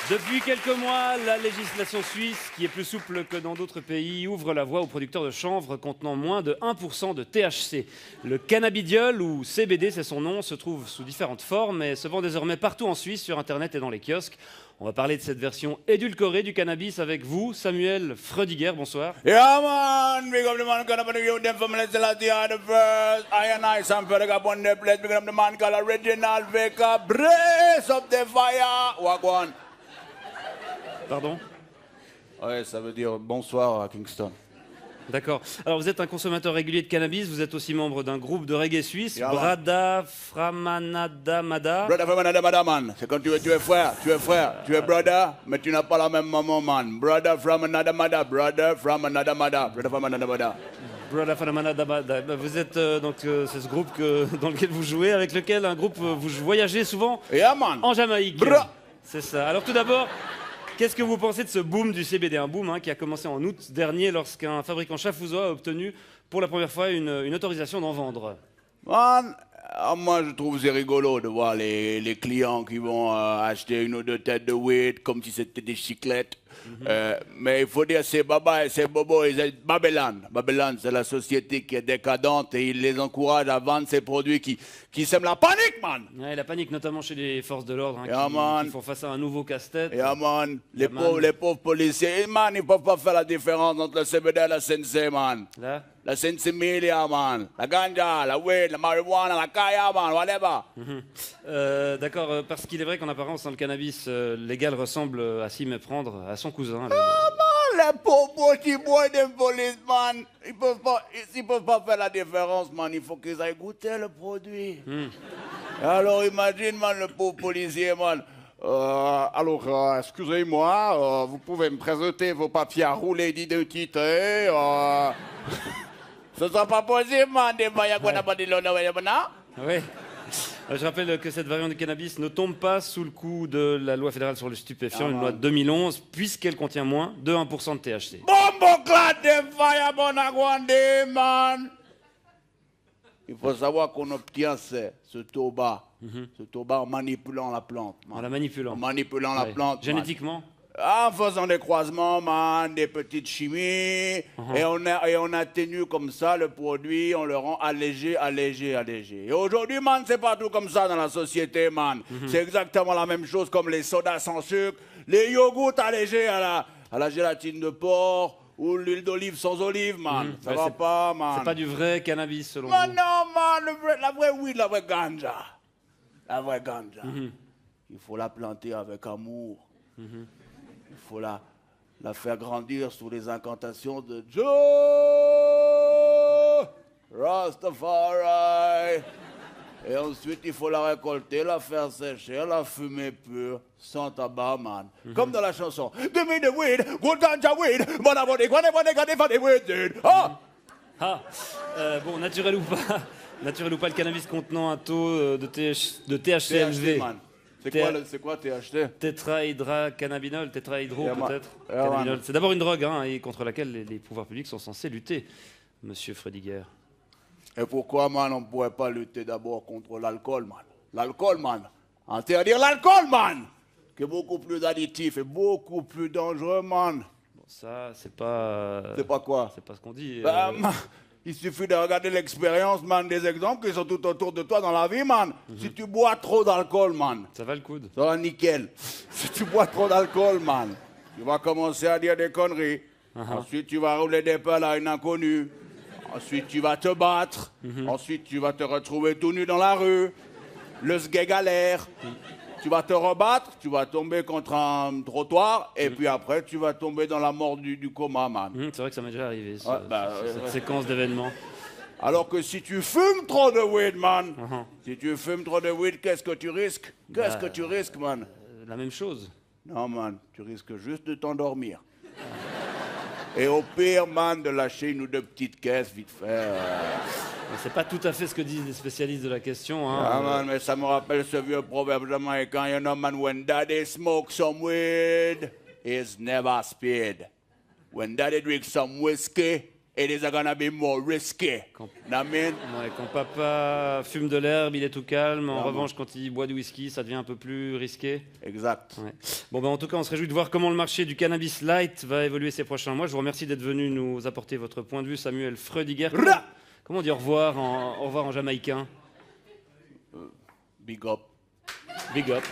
Depuis quelques mois, la législation suisse, qui est plus souple que dans d'autres pays, ouvre la voie aux producteurs de chanvre contenant moins de 1% de THC. Le cannabidiol, ou CBD c'est son nom, se trouve sous différentes formes et se vend désormais partout en Suisse, sur Internet et dans les kiosques. On va parler de cette version édulcorée du cannabis avec vous, Samuel Freudiger, bonsoir. Yeah, man. Big up the man, gonna put you them from the Celestia the first. I and I, Sam Frediger, upon the place. Big up the man called Original Vicar. Brace up the fire. Wagwan. Pardon? Ouais, ça veut dire bonsoir à Kingston. D'accord. Alors vous êtes un consommateur régulier de cannabis, vous êtes aussi membre d'un groupe de reggae suisse, Yeah, Brada Framanada Mada. Brother from another mother, man. C'est quand tu es frère, tu es brother, mais tu n'as pas la même maman, man. Brother from another mother, brother from another mother, brother from another mother. Brada Framanada Mada. Vous êtes c'est ce groupe dans lequel vous jouez, avec lequel vous voyagez souvent Yeah, man. en Jamaïque. Bra. C'est ça. Alors tout d'abord, qu'est-ce que vous pensez de ce boom du CBD? Un boom qui a commencé en août dernier lorsqu'un fabricant chafouzois a obtenu pour la première fois une autorisation d'en vendre. Man, moi je trouve c'est rigolo de voir les clients qui vont acheter une ou deux têtes de weed comme si c'était des chiclettes. Mais il faut dire c'est Baba et c'est Bobo et c'est Babylone. Babylone, c'est la société qui est décadente et il les encourage à vendre ces produits qui sèment la panique, man. Ouais, la panique, notamment chez les forces de l'ordre, qui font face à un nouveau casse-tête. Yeah, man. Les pauvres policiers, man, ils peuvent pas faire la différence entre le CBD et la CNC, man. Là. La sensimilla, man. La ganja, la weed, la marijuana, la kaya, man, whatever. D'accord, parce qu'il est vrai qu'en apparence, le cannabis légal ressemble à s'y méprendre à son cousin. Man, les pauvres petits boys de police, man. Ils peuvent pas faire la différence, man. Il faut qu'ils aillent goûter le produit. Alors imagine, man, le pauvre policier, man. Excusez-moi, vous pouvez me présenter vos papiers à rouler d'identité. Ce sera pas possible, man. Oui. Je rappelle que cette variante de cannabis ne tombe pas sous le coup de la loi fédérale sur le stupéfiant, une loi de 2011, puisqu'elle contient moins de 1% de THC. Bombo clad de fire, bonagwande, man. Il faut savoir qu'on obtient ce tabac en manipulant la plante. Man. En la manipulant. En manipulant la plante. Génétiquement. En faisant des croisements, man, des petites chimies, et on atténue comme ça le produit, on le rend allégé. Et aujourd'hui, man, c'est pas tout comme ça dans la société, man. C'est exactement la même chose comme les sodas sans sucre, les yogourts allégés à la gélatine de porc, ou l'huile d'olive sans olive, man. Ça va pas, man. C'est pas du vrai cannabis, selon Man, vous. non, man, la vraie weed, la vraie ganja. La vraie ganja. Il faut la planter avec amour. Il faut la faire grandir sous les incantations de Joe Rastafari. Et ensuite, il faut la récolter, la faire sécher, la fumer pure, sans tabac, man. Comme dans la chanson. Give me the weed, good ganja weed, but I want it, when they weed, dude. Ah! Bon, naturel ou pas, le cannabis contenant un taux de THC élevé. THC, man. C'est quoi THC? Tétrahydrocannabinol, tétrahydro peut-être. Yeah, Cannabinol. C'est d'abord une drogue et contre laquelle les pouvoirs publics sont censés lutter, monsieur Freudiger. Et pourquoi, man, on ne pourrait pas lutter d'abord contre l'alcool, man? L'alcool, man. Interdire l'alcool, man! Qui est beaucoup plus additif et beaucoup plus dangereux, man. Bon, ça, c'est pas... C'est pas quoi? C'est pas ce qu'on dit. Man, il suffit de regarder l'expérience, man, des exemples qui sont tout autour de toi dans la vie, man. Si tu bois trop d'alcool, man, Ça va le coude. ça va nickel. Si tu bois trop d'alcool, man, tu vas commencer à dire des conneries. Ensuite, tu vas rouler des pelles à une inconnue. Ensuite, tu vas te battre. Ensuite, tu vas te retrouver tout nu dans la rue. Le sgay galère. Tu vas te rebattre, tu vas tomber contre un trottoir, et puis après, tu vas tomber dans la mort du coma, man. C'est vrai que ça m'est déjà arrivé, cette séquence d'événements. Alors que si tu fumes trop de weed, man, si tu fumes trop de weed, qu'est-ce que tu risques? Qu'est-ce que tu risques, man? La même chose. Non, man, tu risques juste de t'endormir. Et au pire, man, de lâcher une ou deux petites caisses, vite fait. C'est pas tout à fait ce que disent les spécialistes de la question. Ah, man, mais ça me rappelle ce vieux proverbe jamaïcain, you know, man, when daddy smokes some weed, he's never speed. When daddy drinks some whiskey, it is gonna be more risky. Ouais, quand papa fume de l'herbe, il est tout calme. En revanche, quand il boit du whisky, ça devient un peu plus risqué. Exact. Ouais. Bon, en tout cas, on se réjouit de voir comment le marché du cannabis light va évoluer ces prochains mois. Je vous remercie d'être venu nous apporter votre point de vue, Samuel Freudiger. Comment on dit au revoir en jamaïcain? Big up. Big up.